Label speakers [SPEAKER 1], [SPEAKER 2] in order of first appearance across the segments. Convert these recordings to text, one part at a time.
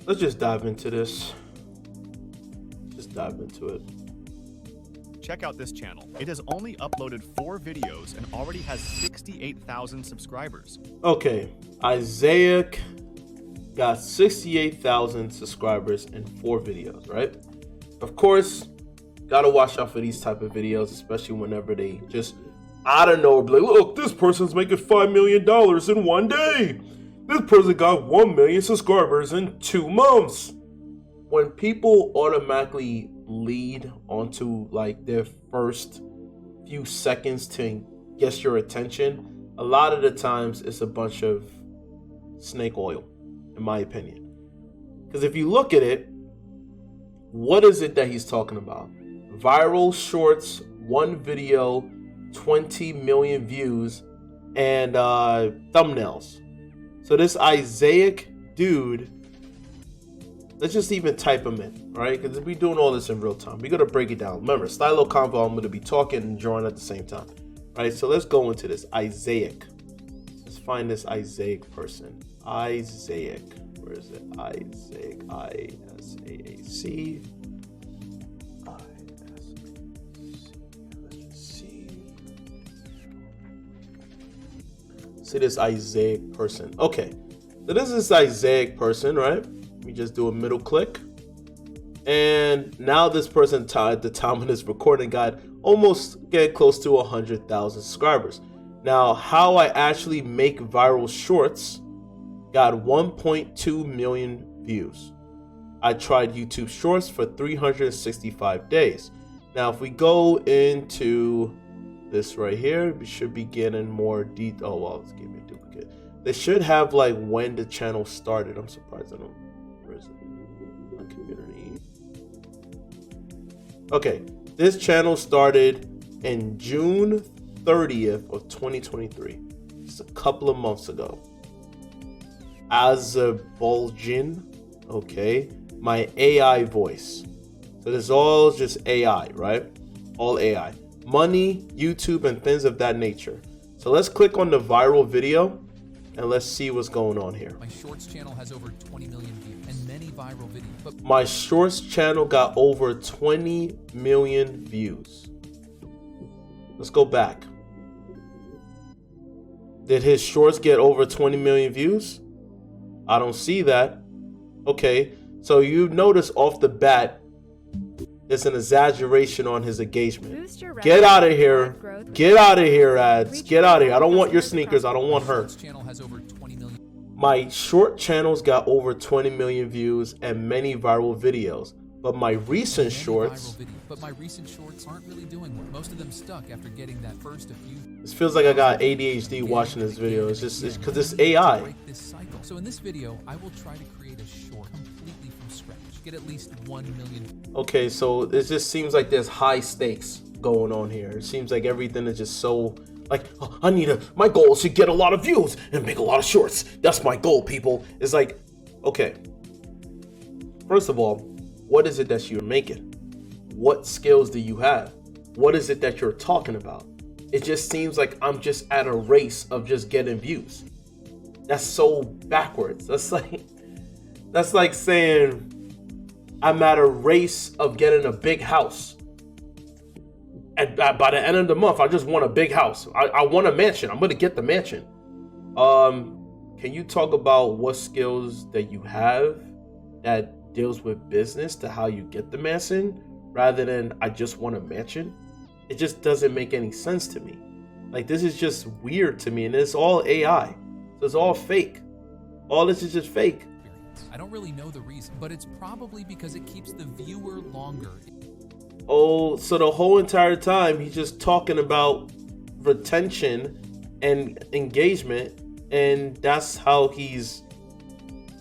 [SPEAKER 1] let's just dive into this. Just dive into it.
[SPEAKER 2] Check out this channel. It has only uploaded 4 videos and already has 68,000 subscribers.
[SPEAKER 1] Okay, Isaiah got 68,000 subscribers and 4 videos, right? Of course, gotta watch out for these type of videos, especially whenever they just out of nowhere be like, look, this person's making $5 million in one day. This person got 1 million subscribers in 2 months. When people automatically lead onto like their first few seconds to get your attention, a lot of the times it's a bunch of snake oil, in my opinion. Because if you look at it, what is it that he's talking about? Viral shorts, 1 video, 20 million views, and thumbnails. So this Isaiah dude, let's just even type him in, right? Because we're doing all this in real time. We're going to break it down. Remember, Stylo Convo, I'm going to be talking and drawing at the same time, right? So let's go into this. Isaiah. Let's find this Isaiah person. Isaiah. Where is it? Isaac. I-S-A-A-C. See this Isaiah person. Okay, so this is Isaiah person, right? We just do a middle click, and now this person at the time of this recording got almost get close to 100,000 subscribers. Now, how I actually make viral shorts got 1.2 million views. I tried YouTube Shorts for 365 days. Now, if we go into this right here, we should be getting more detail. Oh, well, let's give me a duplicate. They should have like when the channel started. I'm surprised I don't. Where is it? My community. Okay, this channel started in June 30th of 2023. Just a couple of months ago. Azerbaijan. Okay, my AI voice. So this is all just AI, right? All AI. Money, YouTube, and things of that nature. So let's click on the viral video and let's see what's going on here.
[SPEAKER 3] My Shorts channel has over 20 million views and many viral videos. But
[SPEAKER 1] my Shorts channel got over 20 million views. Let's go back. Did his Shorts get over 20 million views? I don't see that. Okay, so you notice off the bat, there's an exaggeration on his engagement. Get out of here. Get out of here, ads. Get out of here. I don't want your sneakers. I don't want her. My short channels got over 20 million views and many viral videos. But my recent shorts...
[SPEAKER 3] But my recent shorts aren't really doing well. Most of them stuck after getting that first few.
[SPEAKER 1] This feels like I got ADHD watching this video. It's just because it's AI.
[SPEAKER 3] So in this video, I will try to create a short completely from scratch. Get at least 1 million.
[SPEAKER 1] Okay, so it just seems like there's high stakes going on here. It seems like everything is just so like, oh, my goal is to get a lot of views and make a lot of shorts. That's my goal, people. It's like, okay. First of all, what is it that you're making? What skills do you have? What is it that you're talking about? It just seems like I'm just at a race of just getting views. That's so backwards. That's like saying I'm at a race of getting a big house. And by the end of the month, I just want a big house. I want a mansion. I'm going to get the mansion. Can you talk about what skills that you have that deals with business to how you get the mansion rather than I just want a mansion? It just doesn't make any sense to me. Like, this is just weird to me, and it's all AI. So it's all fake. All this is just fake.
[SPEAKER 3] I don't really know the reason, but it's probably because it keeps the viewer longer.
[SPEAKER 1] Oh, so the whole entire time he's just talking about retention and engagement, and that's how he's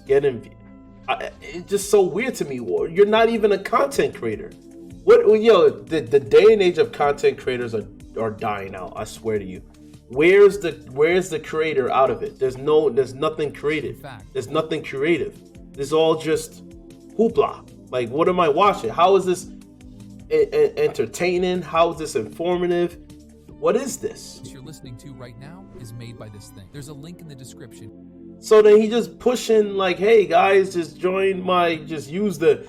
[SPEAKER 1] getting. It's just so weird to me. You're not even a content creator. The day and age of content creators are dying out. I swear to you. Where's the creator out of it? There's nothing creative. There's nothing creative. It's all just hoopla. Like, what am I watching? How is this entertaining? How is this informative? What is this?
[SPEAKER 3] What you're listening to right now is made by this thing. There's a link in the description.
[SPEAKER 1] So then he just pushing like, hey guys, just join my, just use the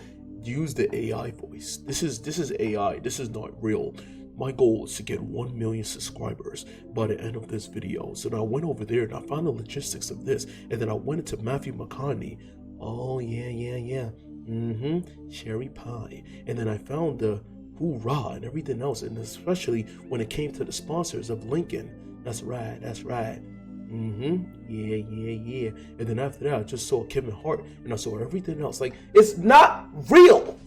[SPEAKER 1] AI voice. This is AI. This is not real. My goal is to get 1 million subscribers by the end of this video. So then I went over there and I found the logistics of this. And then I went into Matthew McConaughey. Oh, yeah. Cherry pie. And then I found the hoorah and everything else. And especially when it came to the sponsors of Lincoln. That's right. Yeah. And then after that, I just saw Kevin Hart and I saw everything else. Like, it's not real.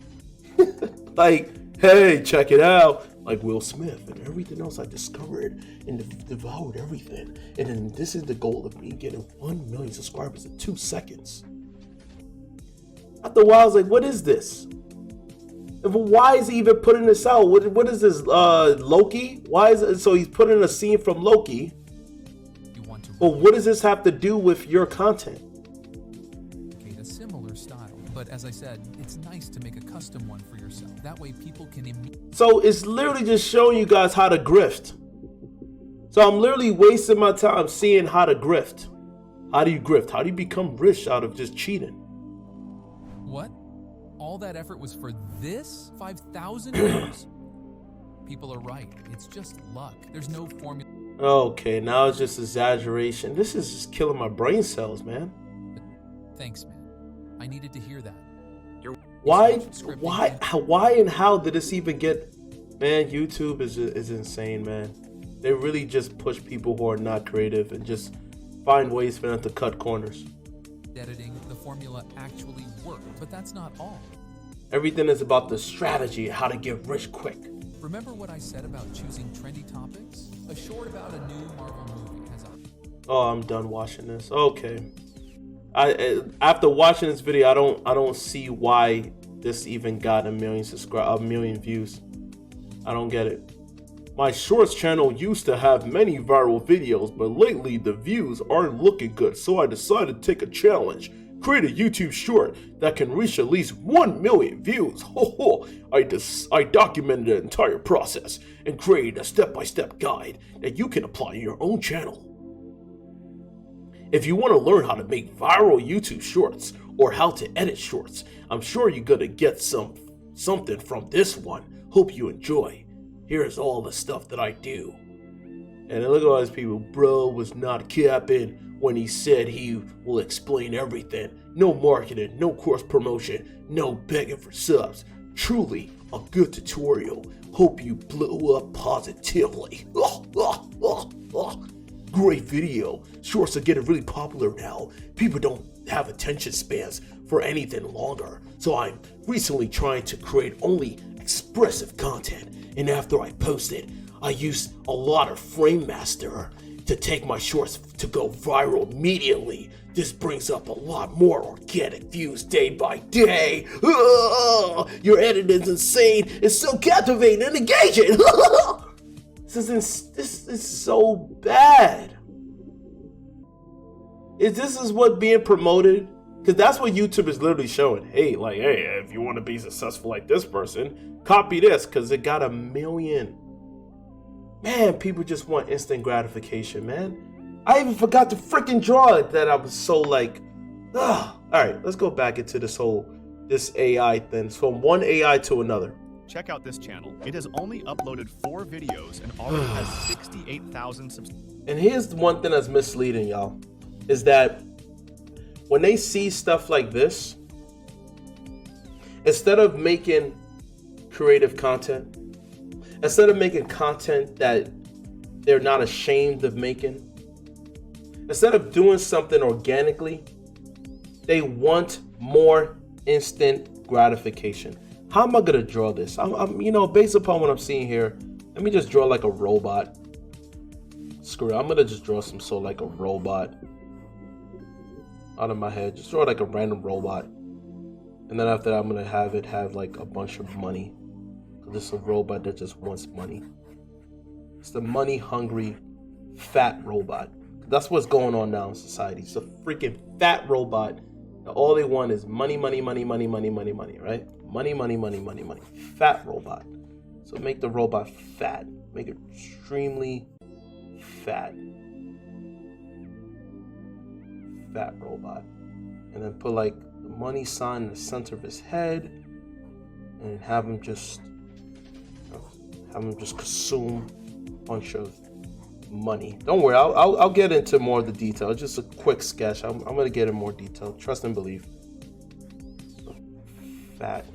[SPEAKER 1] Like, hey, check it out. Like Will Smith and everything else I discovered and devoured everything. And then this is the goal of me getting 1 million subscribers in 2 seconds. After a while, I was like, what is this? Why is he even putting this out? What is this, Loki? Why is it? So he's putting a scene from Loki. Well, what does this have to do with your content?
[SPEAKER 3] A similar style, but as I said, it's nice to make a custom one for yourself. That way people can
[SPEAKER 1] So it's literally just showing you guys how to grift. So I'm literally wasting my time seeing how to grift. How do you grift? How do you become rich out of just cheating?
[SPEAKER 3] What? All that effort was for this? 5,000 views? People are right. It's just luck. There's no formula.
[SPEAKER 1] Okay, now it's just exaggeration. This is just killing my brain cells, man.
[SPEAKER 3] Thanks, man. I needed to hear that.
[SPEAKER 1] Why and how did this even get? Man, YouTube is insane, man. They really just push people who are not creative and just find ways for them to cut corners.
[SPEAKER 3] Editing, the formula actually worked, but that's not all.
[SPEAKER 1] Everything is about the strategy, how to get rich quick.
[SPEAKER 3] Remember what I said about choosing trendy topics? A short about a new Marvel movie has a...
[SPEAKER 1] Oh, I'm done watching this. Okay. After watching this video, I don't see why this even got a million views. I don't get it. My shorts channel used to have many viral videos, but lately the views aren't looking good, so I decided to take a challenge. Create a YouTube short that can reach at least 1 million views. I documented the entire process and created a step-by-step guide that you can apply in your own channel. If you want to learn how to make viral YouTube shorts or how to edit shorts, I'm sure you're gonna get something from this one. Hope you enjoy. Here's all the stuff that I do. And look at all these people. Bro was not capping when he said he will explain everything. No marketing, no cross promotion, no begging for subs. Truly a good tutorial. Hope you blew up positively. Great video. Shorts are getting really popular now. People don't have attention spans for anything longer. So I'm recently trying to create only expressive content. And after I posted, I used a lot of Frame Master to take my shorts to go viral immediately. This brings up a lot more organic views day by day. Your editing is insane. It's so captivating and engaging. This is so bad. This is what being promoted? Because that's what YouTube is literally showing. Hey, if you want to be successful like this person, copy this because it got 1 million. Man, people just want instant gratification, man. I even forgot to freaking draw it that I was so like, ugh. All right, let's go back into this AI thing. From one AI to another.
[SPEAKER 2] Check out this channel. It has only uploaded 4 videos and already has 68,000 subscribers.
[SPEAKER 1] And here's the one thing that's misleading, y'all, is that when they see stuff like this, instead of making creative content, instead of making content that they're not ashamed of making, instead of doing something organically, they want more instant gratification. How am I gonna draw this? I'm based upon what I'm seeing here, let me just draw like a robot. Screw it, I'm gonna just draw some sort of like a robot out of my head. Just draw like a random robot. And then after that, I'm gonna have it have like a bunch of money. This is a robot that just wants money. It's the money hungry fat robot. That's what's going on now in society. It's a freaking fat robot. All they want is money, right? Money. Fat robot. So make the robot fat. Make it extremely fat. fat robot. And then put like the money sign in the center of his head, and have him just consume a bunch of money. Don't worry, I'll get into more of the detail. Just a quick sketch. I'm gonna get in more detail. Trust and believe. Fat.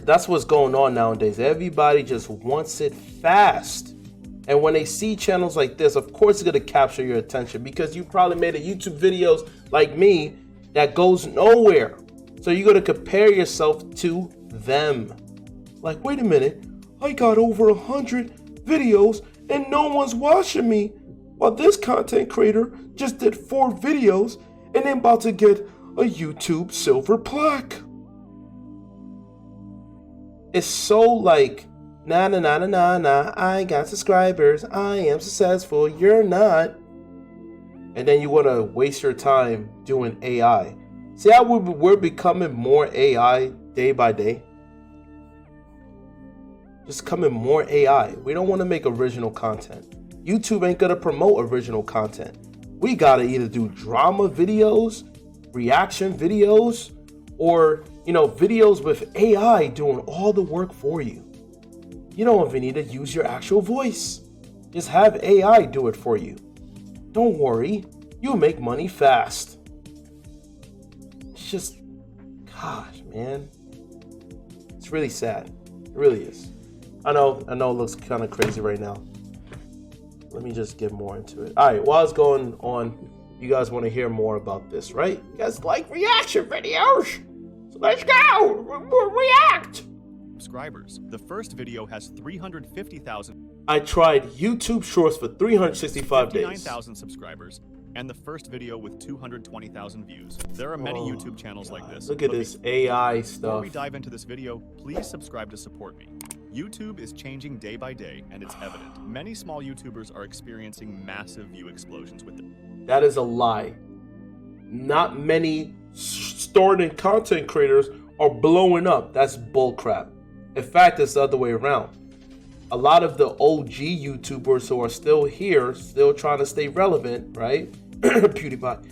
[SPEAKER 1] That's what's going on nowadays. Everybody just wants it fast. And when they see channels like this, of course it's gonna capture your attention, because you probably made a YouTube videos like me that goes nowhere. So you're gonna compare yourself to them. Like, wait a minute, I got over 100 videos and no one's watching me, while this content creator just did 4 videos and they're about to get a YouTube silver plaque. It's so like, nah, I got subscribers, I am successful, you're not. And then you want to waste your time doing AI. See how we're becoming more AI day by day? Just becoming more AI. We don't want to make original content. YouTube ain't going to promote original content. We got to either do drama videos, reaction videos, or, videos with AI doing all the work for you. You don't even need to use your actual voice. Just have AI do it for you. Don't worry, you'll make money fast. It's just, gosh, man. It's really sad. It really is. I know it looks kind of crazy right now. Let me just get more into it. All right, while it's going on, you guys want to hear more about this, right? You guys like reaction videos? So let's go! React!
[SPEAKER 2] Subscribers. The first video has 350,000.
[SPEAKER 1] I tried YouTube Shorts for 365 days.
[SPEAKER 2] 59,000 subscribers, and the first video with 220,000 views. There are many YouTube channels like this.
[SPEAKER 1] Look at this AI stuff.
[SPEAKER 2] Before we dive into this video, please subscribe to support me. YouTube is changing day by day, and it's evident. Many small YouTubers are experiencing massive view explosions with it.
[SPEAKER 1] That is a lie. Not many starting content creators are blowing up. That's bullcrap. In fact, it's the other way around. A lot of the OG YouTubers who are still here, still trying to stay relevant, right? PewDiePie.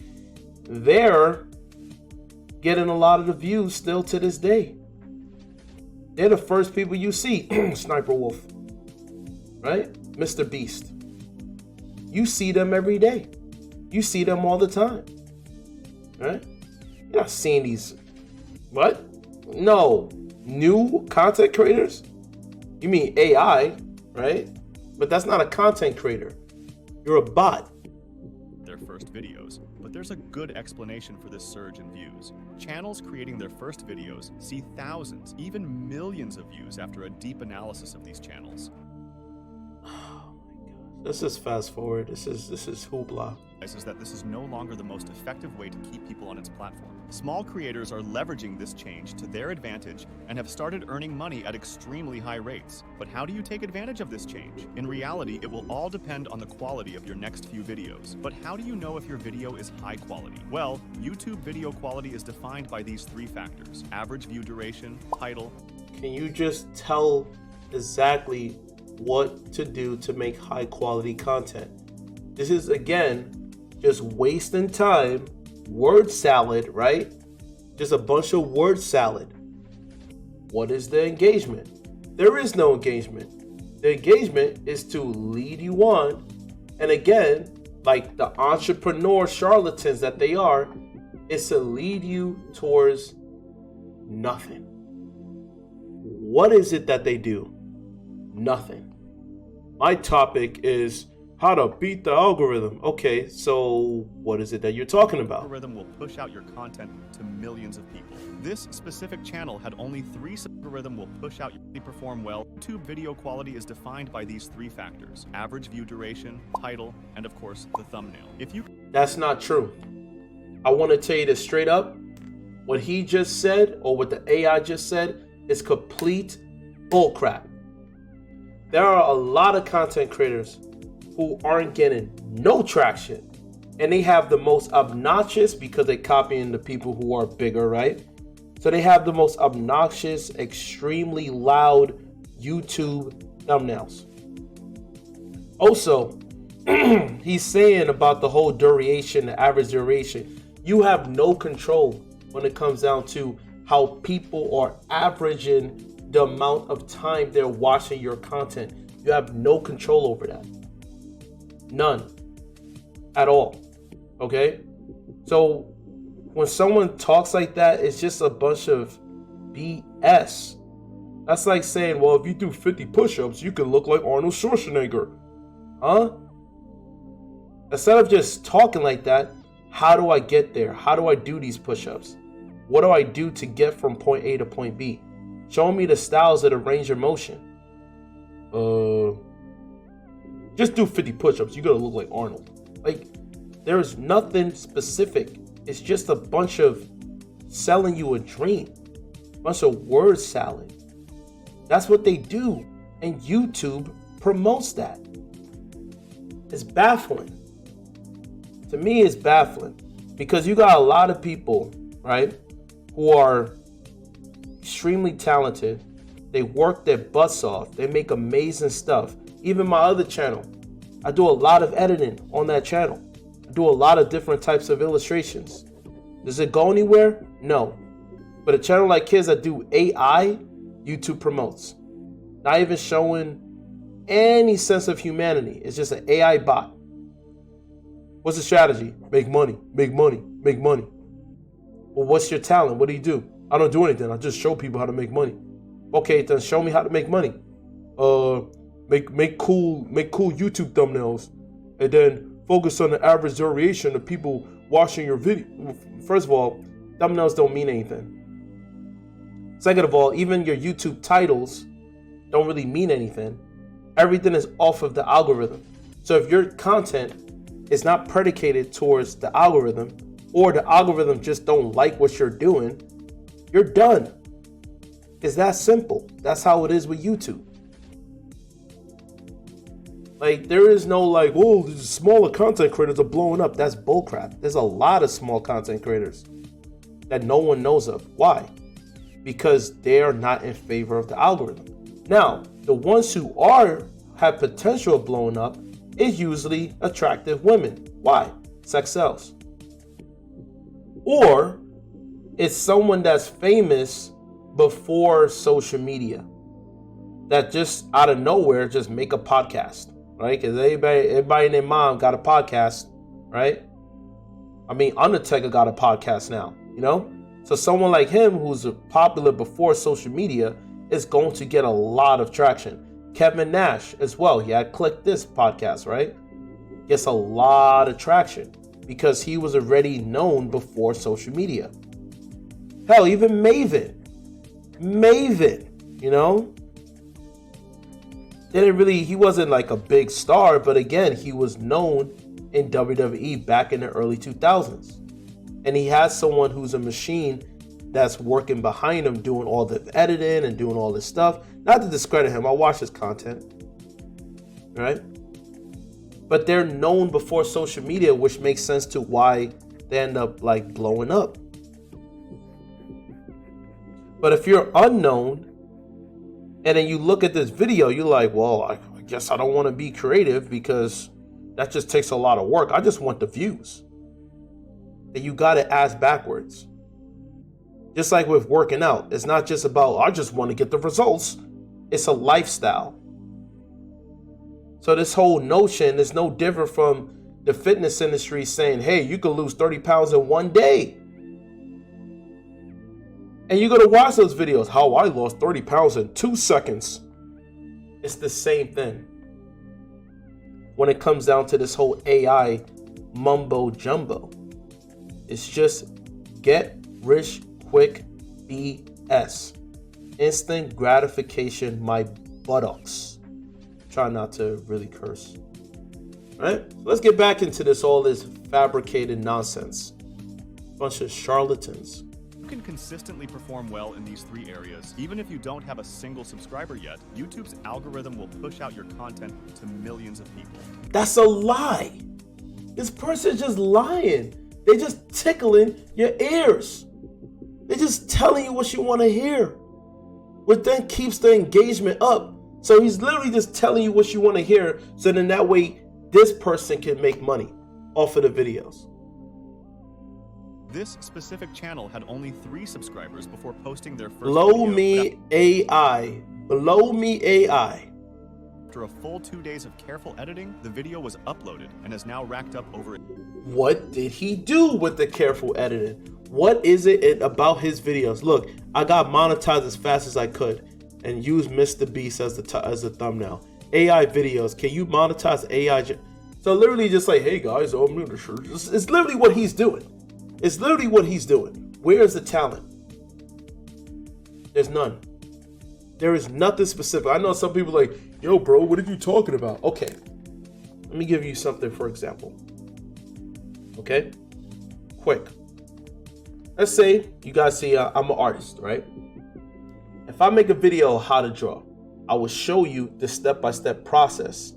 [SPEAKER 1] They're getting a lot of the views still to this day. They're the first people you see. Sniper Wolf, right? Mr. Beast. You see them every day. You see them all the time, right? You're not seeing these, what? No, new content creators? You mean AI, right? But that's not a content creator. You're a bot.
[SPEAKER 2] Their first videos, but there's a good explanation for this surge in views. Channels creating their first videos see thousands, even millions of views after a deep analysis of these channels.
[SPEAKER 1] Oh my gosh. Let's just fast forward. This is hoopla.
[SPEAKER 2] Is that this is no longer the most effective way to keep people on its platform. Small creators are leveraging this change to their advantage and have started earning money at extremely high rates. But how do you take advantage of this change? In reality, it will all depend on the quality of your next few videos. But how do you know if your video is high quality? Well, YouTube video quality is defined by these 3 factors: average view duration, title.
[SPEAKER 1] Can you just tell exactly what to do to make high quality content? This is, again, just wasting time, word salad, right? Just a bunch of word salad. What is the engagement? There is no engagement. The engagement is to lead you on. And again, like the entrepreneur charlatans that they are, is to lead you towards nothing. What is it that they do? Nothing. My topic is how to beat the algorithm. Okay, so what is it that you're talking about?
[SPEAKER 2] The algorithm will push out your content to millions of people. This specific channel had only 3 algorithm will push out your perform well. YouTube video quality is defined by these 3 factors: average view duration, title, and of course the thumbnail.
[SPEAKER 1] That's not true. I want to tell you this straight up. What he just said, or what the AI just said, is complete bullcrap. There are a lot of content creators who aren't getting no traction, and they have the most obnoxious, because they're copying the people who are bigger, right? So they have the most obnoxious, extremely loud YouTube thumbnails. Also, he's saying about the whole duration, the average duration, you have no control when it comes down to how people are averaging the amount of time they're watching your content. You have no control over that. None. At all. Okay? So when someone talks like that, it's just a bunch of BS. That's like saying, well, if you do 50 push-ups, you can look like Arnold Schwarzenegger. Huh? Instead of just talking like that, how do I get there? How do I do these push-ups? What do I do to get from point A to point B? Show me the styles of the range of motion. Just do 50 push-ups. You gotta look like Arnold. Like, there's nothing specific. It's just a bunch of selling you a dream. A bunch of word salad. That's what they do. And YouTube promotes that. It's baffling. To me, it's baffling. Because you got a lot of people, right, who are extremely talented. They work their butts off. They make amazing stuff. Even my other channel, I do a lot of editing on that channel. I do a lot of different types of illustrations. Does it go anywhere? No. But a channel like his that do AI, YouTube promotes. Not even showing any sense of humanity. It's just an AI bot. What's the strategy? Make money, make money, make money. Well, what's your talent? What do you do? I don't do anything. I just show people how to make money. Okay, then show me how to make money. Make cool YouTube thumbnails, and then focus on the average duration of people watching your video. First of all, thumbnails don't mean anything. Second of all, even your YouTube titles don't really mean anything. Everything is off of the algorithm. So if your content is not predicated towards the algorithm, or the algorithm just don't like what you're doing, you're done. It's that simple. That's how it is with YouTube. Like, there is no like, oh, these smaller content creators are blowing up. That's bullcrap. There's a lot of small content creators that no one knows of. Why? Because they are not in favor of the algorithm. Now, the ones who have potential of blowing up is usually attractive women. Why? Sex sells. Or it's someone that's famous before social media that just out of nowhere just make a podcast, right? Because everybody and their mom got a podcast, right? I mean, Undertaker got a podcast now, you know? So someone like him who's popular before social media is going to get a lot of traction. Kevin Nash as well. He had Click This podcast, right? Gets a lot of traction because he was already known before social media. Hell, even Maven, you know? He wasn't like a big star, but again, he was known in WWE back in the early 2000s. And he has someone who's a machine that's working behind him, doing all the editing and doing all this stuff. Not to discredit him, I watch his content, right? But they're known before social media, which makes sense to why they end up like blowing up. But if you're unknown, and then you look at this video, you're like, well, I guess I don't want to be creative because that just takes a lot of work. I just want the views. And you got to ask backwards. Just like with working out, it's not just about, I just want to get the results. It's a lifestyle. So this whole notion is no different from the fitness industry saying, hey, you can lose 30 pounds in one day. And you're going to watch those videos, how I lost 30 pounds in 2 seconds. It's the same thing. When it comes down to this whole AI mumbo jumbo, it's just get rich quick BS. Instant gratification, my buttocks. Try not to really curse. All right? Let's get back into all this fabricated nonsense. Bunch of charlatans.
[SPEAKER 2] You can consistently perform well in these three areas. Even if you don't have a single subscriber yet, YouTube's algorithm will push out your content to millions of people.
[SPEAKER 1] That's a lie. This person's just lying. They're just tickling your ears. They're just telling you what you want to hear, which then keeps the engagement up. So he's literally just telling you what you want to hear. So then that way this person can make money off of the videos.
[SPEAKER 2] This specific channel had only 3 subscribers before posting their first
[SPEAKER 1] Blow
[SPEAKER 2] video.
[SPEAKER 1] me AI. Blow me AI.
[SPEAKER 2] After a full 2 days of careful editing, the video was uploaded and has now racked up over.
[SPEAKER 1] What did he do with the careful editing? What is it about his videos? Look, I got monetized as fast as I could and used Mr. Beast as the thumbnail. AI videos, can you monetize AI? So literally just like, hey guys, oh, I'm gonna show you. It's literally what he's doing. It's literally what he's doing. Where is the talent? There's none. There is nothing specific. I know some people are like, yo, bro, what are you talking about? Okay, let me give you something for example. Okay, quick. Let's say you guys see I'm an artist, right? If I make a video on how to draw, I will show you the step-by-step process.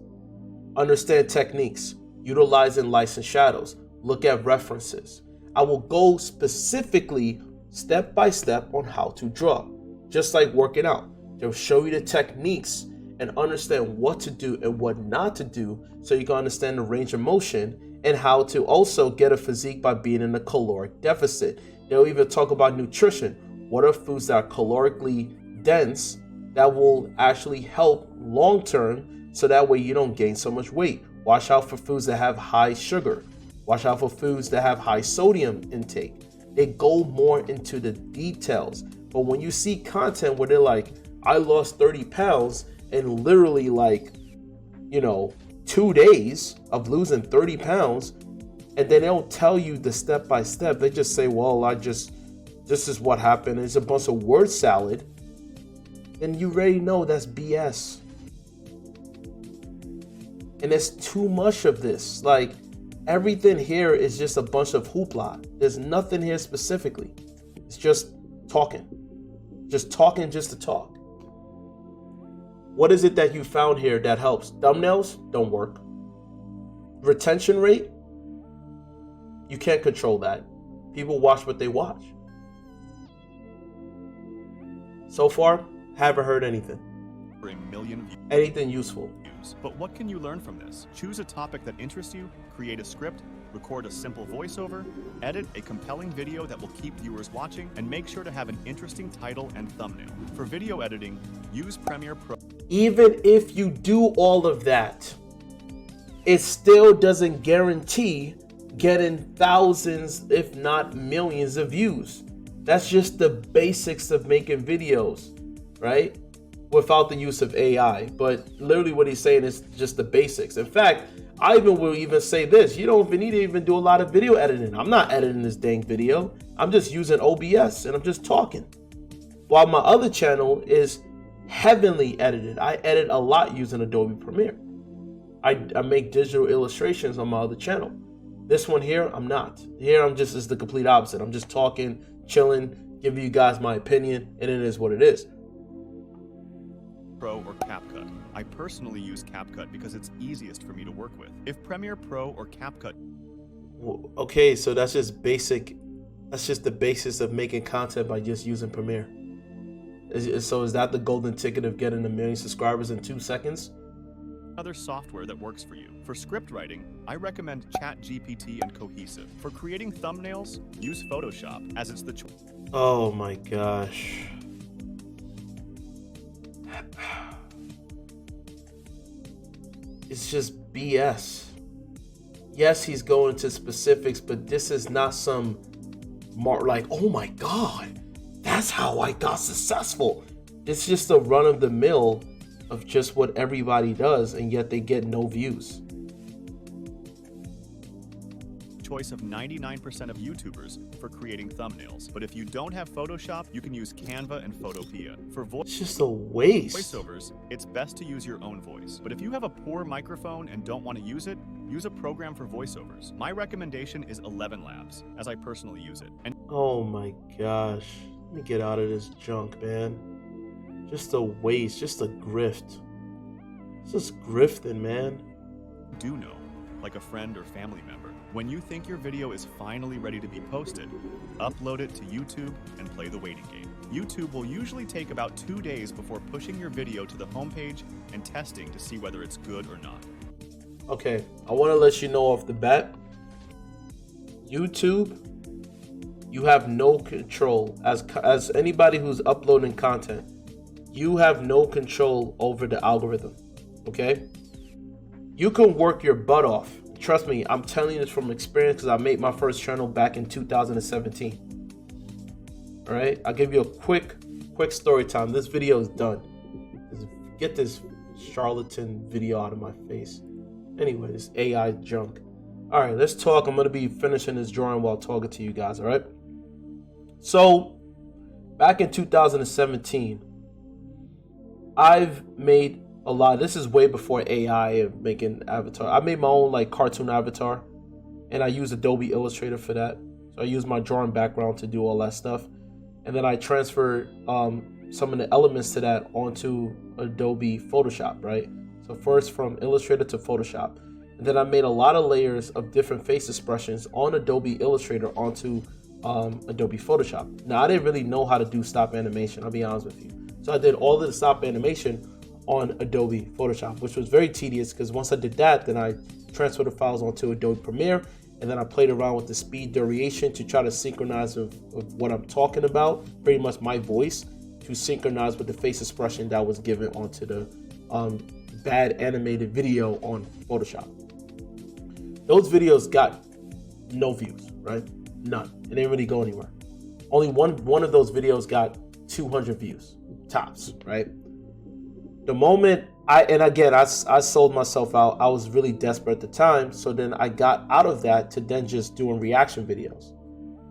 [SPEAKER 1] Understand techniques, utilizing lights and shadows, look at references. I will go specifically step by step on how to draw, just like working out. They'll show you the techniques and understand what to do and what not to do so you can understand the range of motion and how to also get a physique by being in a caloric deficit. They'll even talk about nutrition. What are foods that are calorically dense that will actually help long term so that way you don't gain so much weight? Watch out for foods that have high sugar. Watch out for foods that have high sodium intake. They go more into the details. But when you see content where they're like, I lost 30 pounds in literally like, 2 days of losing 30 pounds, and then they'll tell you the step by step. They just say, well, this is what happened. It's a bunch of word salad. And you already know that's BS. And there's too much of this. Like, everything here is just a bunch of hoopla. There's nothing here specifically. It's just talking. Just talking just to talk. What is it that you found here that helps? Thumbnails don't work. Retention rate? You can't control that. People watch what they watch. So far, haven't heard anything. Anything useful.
[SPEAKER 2] But what can you learn from this? Choose a topic that interests you, create a script, record a simple voiceover, edit a compelling video that will keep viewers watching, and make sure to have an interesting title and thumbnail. For video editing, use Premiere Pro.
[SPEAKER 1] Even if you do all of that, it still doesn't guarantee getting thousands, if not millions of views. That's just the basics of making videos, right? Without the use of AI. But literally what he's saying is just the basics. In fact, I will even say this. You don't even need to even do a lot of video editing. I'm not editing this dang video. I'm just using OBS and I'm just talking. While my other channel is heavily edited. I edit a lot using Adobe Premiere. I make digital illustrations on my other channel. This one here, I'm not. Here, it's the complete opposite. I'm just talking, chilling, giving you guys my opinion, and it is what it is.
[SPEAKER 2] Pro or CapCut. I personally use CapCut because it's easiest for me to work with. If Premiere Pro or CapCut.
[SPEAKER 1] Okay, so that's just basic. That's just the basis of making content by just using Premiere. So is that the golden ticket of getting 1 million subscribers in 2 seconds?
[SPEAKER 2] Other software that works for you. For script writing, I recommend ChatGPT and Cohesive. For creating thumbnails, use Photoshop as it's the choice.
[SPEAKER 1] Oh my gosh. It's just BS. Yes, he's going to specifics, but this is not some like, oh my God, that's how I got successful. It's just a run of the mill of just what everybody does, and yet they get no views.
[SPEAKER 2] Choice of 99% of YouTubers for creating thumbnails. But if you don't have Photoshop, you can use Canva and Photopea. For
[SPEAKER 1] it's just a waste.
[SPEAKER 2] voiceovers, it's best to use your own voice. But if you have a poor microphone and don't want to use it, use a program for voiceovers. My recommendation is 11 Labs, as I personally use it. And
[SPEAKER 1] oh my gosh. Let me get out of this junk, man. Just a waste, just a grift. It's just grifting, man.
[SPEAKER 2] do know, like a friend or family member. When you think your video is finally ready to be posted, upload it to YouTube and play the waiting game. YouTube will usually take about 2 days before pushing your video to the homepage and testing to see whether it's good or not.
[SPEAKER 1] Okay, I want to let you know off the bat, YouTube, you have no control. As anybody who's uploading content, you have no control over the algorithm, okay? You can work your butt off. Trust me, I'm telling you this from experience because I made my first channel back in 2017. All right, I'll give you a quick story time. This video is done. Get this charlatan video out of my face. Anyway, this AI junk. All right, let's talk. I'm going to be finishing this drawing while talking to you guys, all right? So, back in 2017, I've made a lot. This is way before AI and making avatar. I made my own like cartoon avatar, and I use Adobe Illustrator for that. So I use my drawing background to do all that stuff, and then I transfer some of the elements to that onto Adobe Photoshop, right? So first from Illustrator to Photoshop, and then I made a lot of layers of different face expressions on Adobe Illustrator onto Adobe Photoshop. Now I didn't really know how to do stop animation, I'll be honest with you. So I did all of the stop animation on Adobe Photoshop, which was very tedious because once I did that, then I transferred the files onto Adobe Premiere, and then I played around with the speed variation to try to synchronize with what I'm talking about, pretty much my voice, to synchronize with the face expression that was given onto the bad animated video on Photoshop. Those videos got no views, right? None. It didn't really go anywhere. Only one of those videos got 200 views, tops, right? The moment I sold myself out. I was really desperate at the time. So then I got out of that to then just doing reaction videos.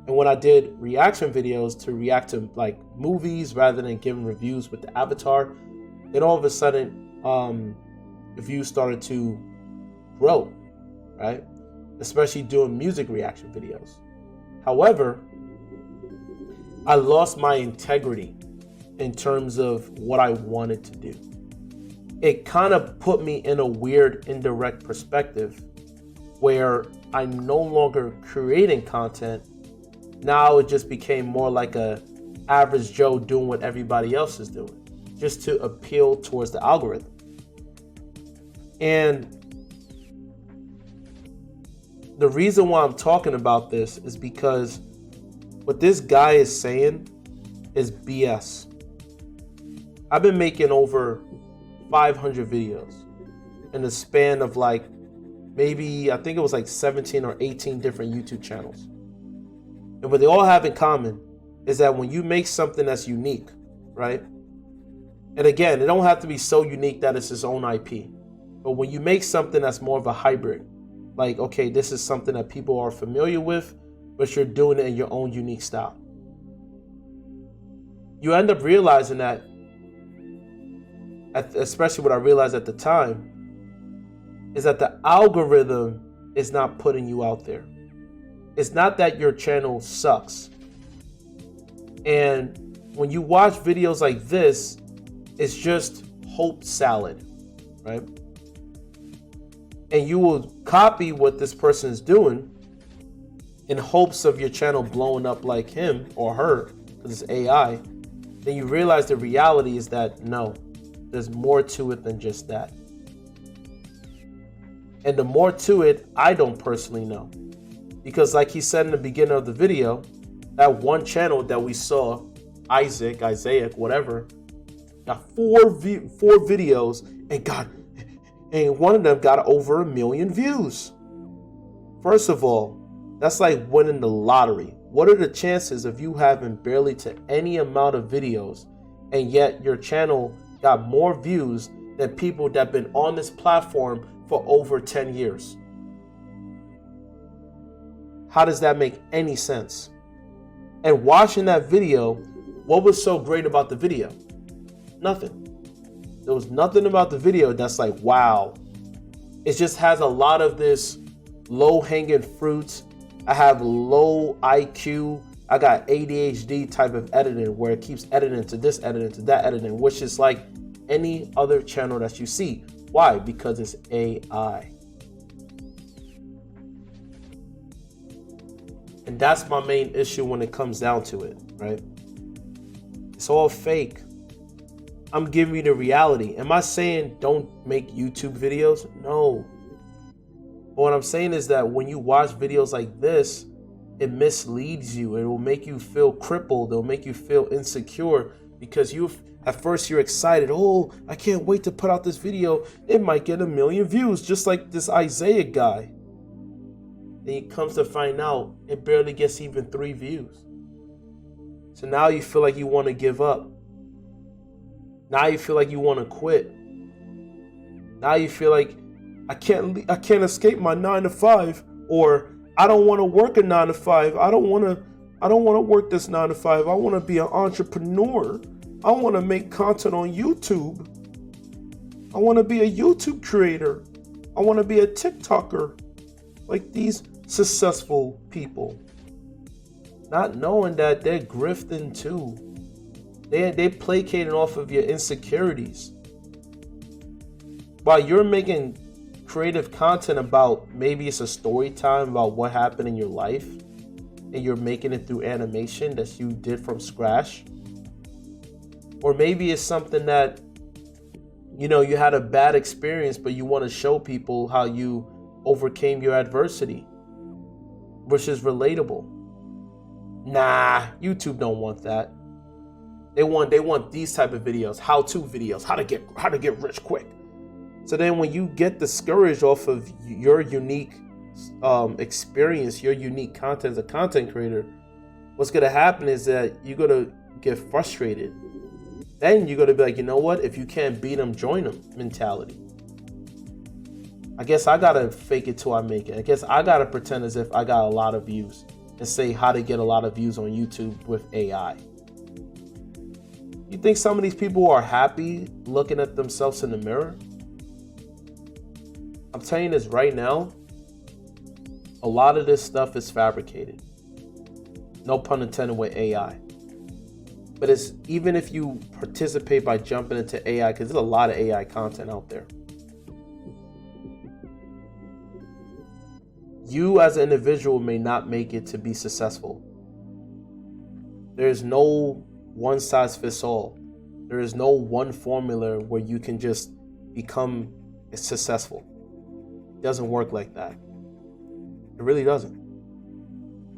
[SPEAKER 1] And when I did reaction videos to react to like movies rather than giving reviews with the avatar, then all of a sudden, the views started to grow, right? Especially doing music reaction videos. However, I lost my integrity in terms of what I wanted to do. It kind of put me in a weird indirect perspective where I'm no longer creating content. Now it just became more like a average Joe doing what everybody else is doing, just to appeal towards the algorithm. And the reason why I'm talking about this is because what this guy is saying is BS. I've been making over 500 videos in the span of like maybe, I think it was like 17 or 18 different YouTube channels. And what they all have in common is that when you make something that's unique, right? And again, it don't have to be so unique that it's its own IP. But when you make something that's more of a hybrid, like, okay, this is something that people are familiar with, but you're doing it in your own unique style. You end up realizing that, especially what I realized at the time, is that the algorithm is not putting you out there. It's not that your channel sucks. And when you watch videos like this, it's just hope salad, right? And you will copy what this person is doing in hopes of your channel blowing up like him or her, because it's AI. Then you realize the reality is that no, there's more to it than just that. And the more to it, I don't personally know. Because like he said in the beginning of the video, that one channel that we saw, Isaac, whatever, got four videos and one of them got over 1 million views. First of all, that's like winning the lottery. What are the chances of you having barely to any amount of videos and yet your channel got more views than people that have been on this platform for over 10 years? How does that make any sense? And watching that video, what was so great about the video? Nothing. There was nothing about the video that's like, wow. It just has a lot of this low-hanging fruits. I have low IQ. I got ADHD type of editing where it keeps editing to this editing to that editing, which is like any other channel that you see. Why? Because it's AI. And that's my main issue when it comes down to it, right? It's all fake. I'm giving you the reality. Am I saying don't make YouTube videos? No. But what I'm saying is that when you watch videos like this, it misleads you. It will make you feel crippled. It'll make you feel insecure because at first you're excited. Oh, I can't wait to put out this video. It might get 1 million views, just like this Isaiah guy. Then he comes to find out it barely gets even 3 views. So now you feel like you want to give up. Now you feel like you want to quit. Now you feel like I can't escape my 9 to 5, or I don't want to work a 9 to 5. I don't want to work this 9 to 5. I want to be an entrepreneur. I want to make content on YouTube. I want to be a YouTube creator. I want to be a TikToker like these successful people. Not knowing that they're grifting too. They placating off of your insecurities. While you're making creative content about, maybe it's a story time about what happened in your life, and you're making it through animation that you did from scratch. Or maybe it's something that, you had a bad experience, but you want to show people how you overcame your adversity, which is relatable. Nah, YouTube don't want that. They want these type of videos, how-to videos, how to get rich quick. So then when you get discouraged off of your unique experience, your unique content as a content creator, what's going to happen is that you're going to get frustrated. Then you're going to be like, you know what? If you can't beat them, join them mentality. I guess I got to fake it till I make it. I guess I got to pretend as if I got a lot of views and say how to get a lot of views on YouTube with AI. You think some of these people are happy looking at themselves in the mirror? I'm telling you this right now, a lot of this stuff is fabricated. No pun intended with AI. But it's even if you participate by jumping into AI, because there's a lot of AI content out there. You as an individual may not make it to be successful. There's no one size fits all. There is no one formula where you can just become successful. It doesn't work like that. It really doesn't.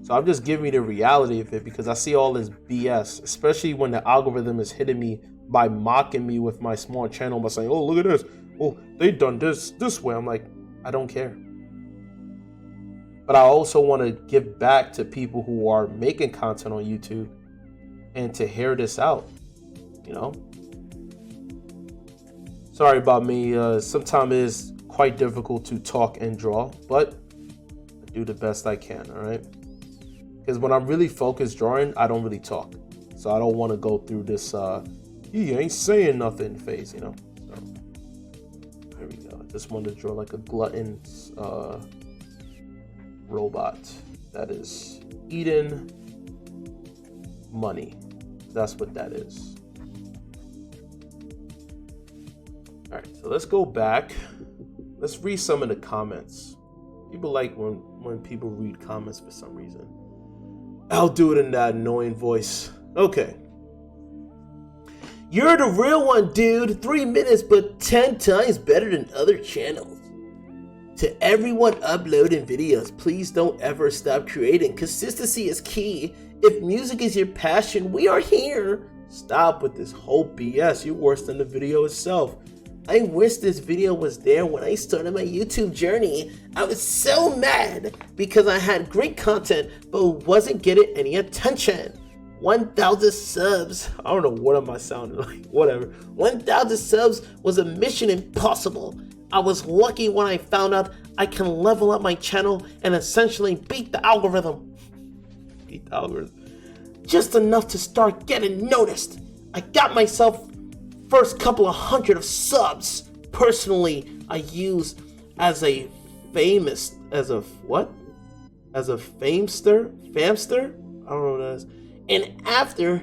[SPEAKER 1] So I'm just giving you the reality of it because I see all this BS, especially when the algorithm is hitting me by mocking me with my small channel by saying, oh, look at this. Oh, they done this way. I'm like, I don't care. But I also want to give back to people who are making content on YouTube and to hear this out, Sorry about me. Sometimes it is quite difficult to talk and draw, but I do the best I can, all right? Because when I'm really focused drawing, I don't really talk. So I don't want to go through this, he ain't saying nothing phase, So there we go. I just wanted to draw like a glutton robot that is eating money. That's what that is. All right, so let's go back. Let's read some of the comments. People like when people read comments for some reason. I'll do it in that annoying voice. Okay. You're the real one, dude. 3 minutes, but 10 times better than other channels. To everyone uploading videos, please don't ever stop creating. Consistency is key. If music is your passion, we are here. Stop with this whole BS. You're worse than the video itself. I wish this video was there when I started my YouTube journey. I was so mad because I had great content but wasn't getting any attention. 1,000 subs. I don't know what am I sounding like. Whatever. 1,000 subs was a mission impossible. I was lucky when I found out I can level up my channel and essentially beat the algorithm. Beat the algorithm. Just enough to start getting noticed. I got myself first couple of hundred of subs. Personally, I use as a famester? Famster? I don't know what that is. And after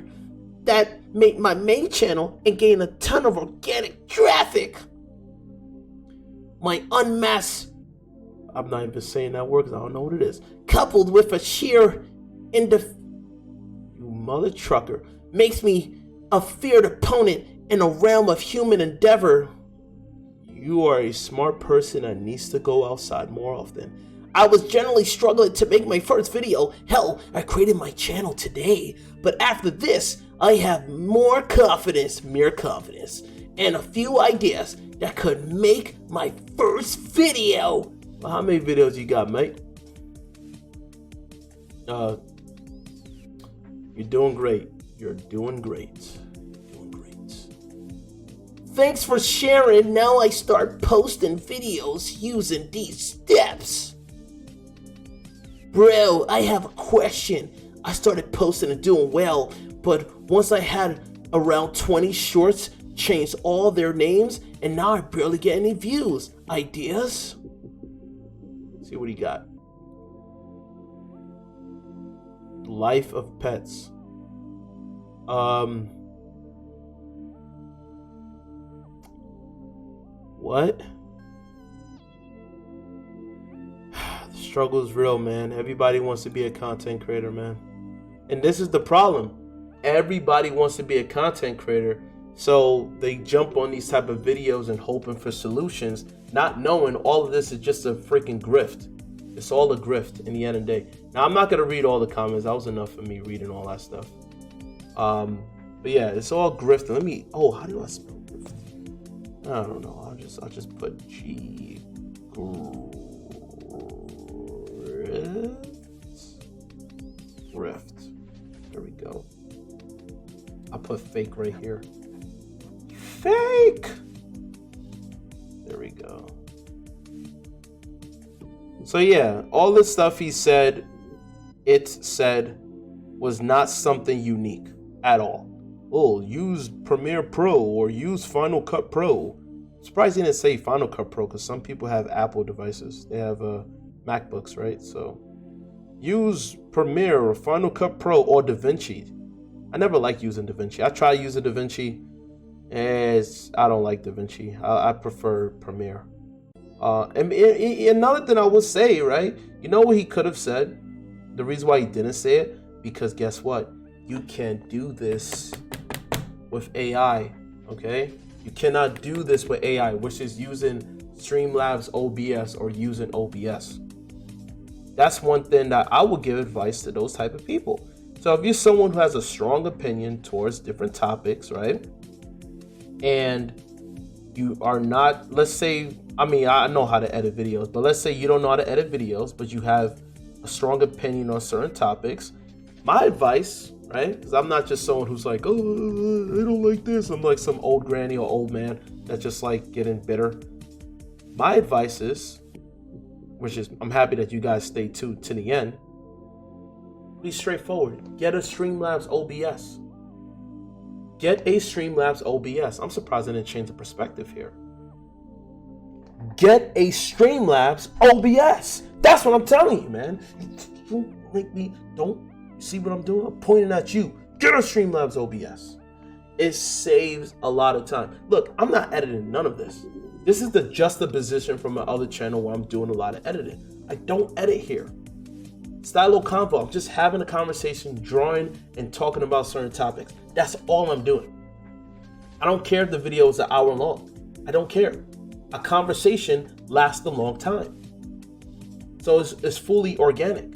[SPEAKER 1] that, made my main channel and gained a ton of organic traffic. My unmasked, I'm not even saying that word because I don't know what it is, coupled with a sheer you mother trucker, makes me a feared opponent in a realm of human endeavor. You You are a smart person that needs to go outside more often. I was generally struggling to make my first video. Hell, I created my channel today. But after this, I have more confidence, mere confidence, and a few ideas that could make my first video. Well, how many videos you got, mate? You're doing great. You're doing great. Thanks for sharing. Now I start posting videos using these steps. Bro, I have a question. I started posting and doing well, but once I had around 20 shorts, changed all their names, and now I barely get any views. Ideas? See what he got. Life of pets. What? The struggle is real, man. Everybody wants to be a content creator, man. And this is the problem. Everybody wants to be a content creator, so they jump on these type of videos and hoping for solutions, not knowing all of this is just a freaking grift. It's all a grift in the end of the day. Now, I'm not going to read all the comments. That was enough for me reading all that stuff. But yeah, it's all grift. Let me, how do I spell grift? I don't know. I'll just put G grift. There we go. I'll put fake right here. Fake. There we go. So yeah, all the stuff he said, was not something unique at all. Oh, use Premiere Pro or use Final Cut Pro. Surprised he didn't say Final Cut Pro because some people have Apple devices. They have MacBooks, right? So use Premiere or Final Cut Pro or DaVinci. I never liked using DaVinci. I tried using DaVinci. I don't like DaVinci. I prefer Premiere. And another thing I would say, right? You know what he could have said? The reason why he didn't say it? Because guess what? You can't do this with AI, okay? You cannot do this with AI, which is using Streamlabs OBS or using OBS. That's one thing that I would give advice to those type of people. So if you're someone who has a strong opinion towards different topics, right? And you are not, let's say, I know how to edit videos, but let's say you don't know how to edit videos, but you have a strong opinion on certain topics. My advice, right? Because I'm not just someone who's like, oh, I don't like this. I'm like some old granny or old man that's just like getting bitter. My advice is, which is, I'm happy that you guys stay tuned to the end. Pretty straightforward. Get a Streamlabs OBS. Get a Streamlabs OBS. I'm surprised I didn't change the perspective here. Get a Streamlabs OBS. That's what I'm telling you, man. Don't make me, don't see what I'm doing? I'm pointing at you. Get a Streamlabs OBS. It saves a lot of time. Look, I'm not editing none of this. This is the juxtaposition from my other channel where I'm doing a lot of editing. I don't edit here. Stylo Convo, I'm just having a conversation, drawing and talking about certain topics. That's all I'm doing. I don't care if the video is an hour long. I don't care. A conversation lasts a long time. So it's fully organic.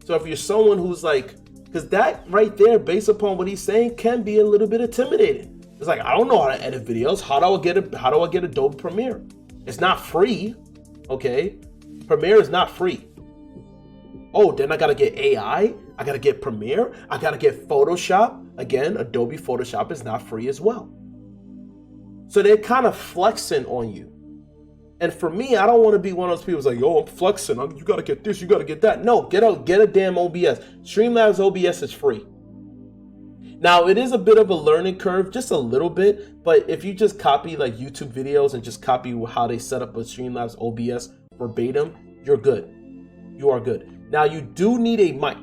[SPEAKER 1] So if you're someone who's like, because that right there, based upon what he's saying, can be a little bit intimidating. It's like, I don't know how to edit videos. How do I get Adobe Premiere? It's not free, okay? Premiere is not free. Oh, then I gotta get AI. I gotta get Premiere. I gotta get Photoshop. Again, Adobe Photoshop is not free as well. So they're kind of flexing on you. And for me, I don't want to be one of those people who's like, oh, I'm flexing. You got to get this, you got to get that. No, get a damn OBS. Streamlabs OBS is free. Now, it is a bit of a learning curve, just a little bit. But if you just copy like YouTube videos and just copy how they set up a Streamlabs OBS verbatim, you're good. You are good. Now, you do need a mic.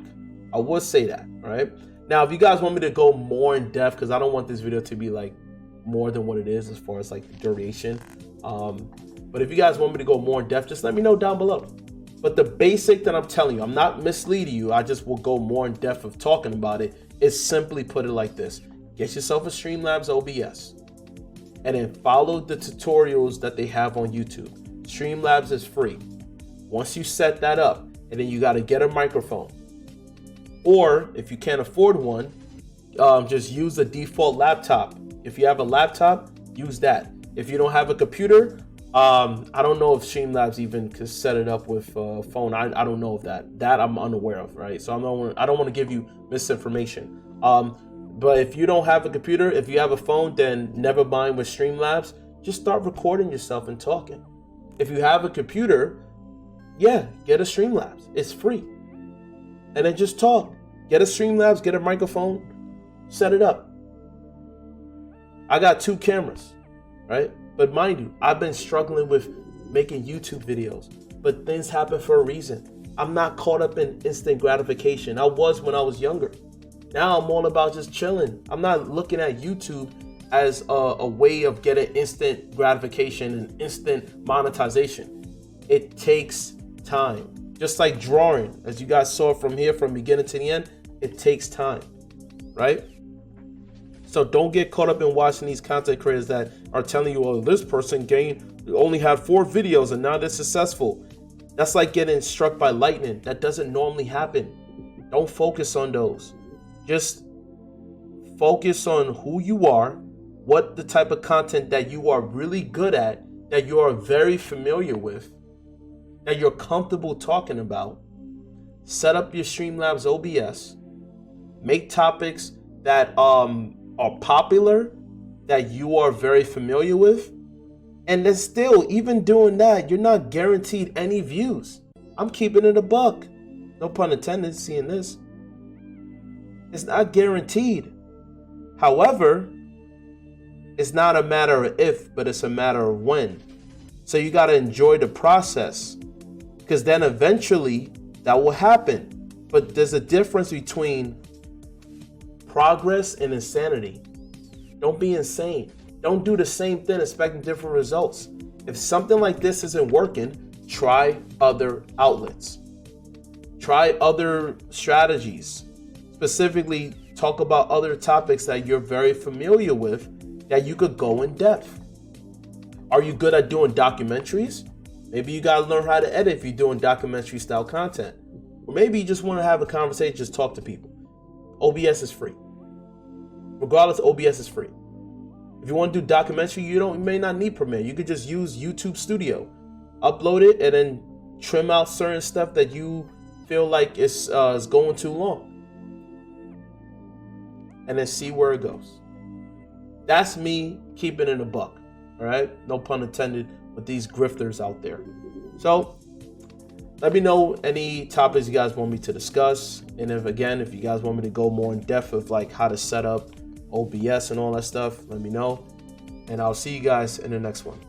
[SPEAKER 1] I would say that, right? Now, if you guys want me to go more in depth, because I don't want this video to be like more than what it is as far as like the duration. But if you guys want me to go more in depth, just let me know down below. But the basic that I'm telling you, I'm not misleading you. I just will go more in depth of talking about it. Is simply put it like this. Get yourself a Streamlabs OBS. and then follow the tutorials that they have on YouTube. Streamlabs is free. Once you set that up, and then you got to get a microphone. Or if you can't afford one, just use the default laptop. If you have a laptop, use that. If you don't have a computer, I don't know if Streamlabs even can set it up with a phone. I don't know of that. That I'm unaware of, right? So I don't want to give you misinformation. But if you don't have a computer, if you have a phone, then never mind with Streamlabs. Just start recording yourself and talking. If you have a computer, yeah, get a Streamlabs. It's free. And then just talk. Get a Streamlabs, get a microphone, set it up. I got 2 cameras, right? But mind you, I've been struggling with making YouTube videos, but things happen for a reason. I'm not caught up in instant gratification. I was when I was younger. Now I'm all about just chilling. I'm not looking at YouTube as a way of getting instant gratification and instant monetization. It takes time. Just like drawing, as you guys saw from here, from beginning to the end, it takes time, right? So don't get caught up in watching these content creators that are telling you, oh, this person only had 4 videos and now they're successful. That's like getting struck by lightning. That doesn't normally happen. Don't focus on those. Just focus on who you are, what the type of content that you are really good at, that you are very familiar with, that you're comfortable talking about. Set up your Streamlabs OBS. Make topics that are popular, that you are very familiar with. And then still, even doing that, you're not guaranteed any views. I'm keeping it a buck. No pun intended, seeing this. It's not guaranteed. However, it's not a matter of if, but it's a matter of when. So you got to enjoy the process, because then eventually that will happen. But there's a difference between progress and insanity. Don't be insane. Don't do the same thing expecting different results. If something like this isn't working, try other outlets. Try other strategies. Specifically, talk about other topics that you're very familiar with that you could go in depth. Are you good at doing documentaries? Maybe you got to learn how to edit if you're doing documentary style content. Or maybe you just want to have a conversation, just talk to people. OBS is free. Regardless, OBS is free. If you want to do documentary, you may not need Premiere. You could just use YouTube Studio. Upload it and then trim out certain stuff that you feel like is going too long. And then see where it goes. That's me keeping it a buck. All right? No pun intended with these grifters out there. So let me know any topics you guys want me to discuss. And if you guys want me to go more in depth of like how to set up OBS and all that stuff, let me know. And I'll see you guys in the next one.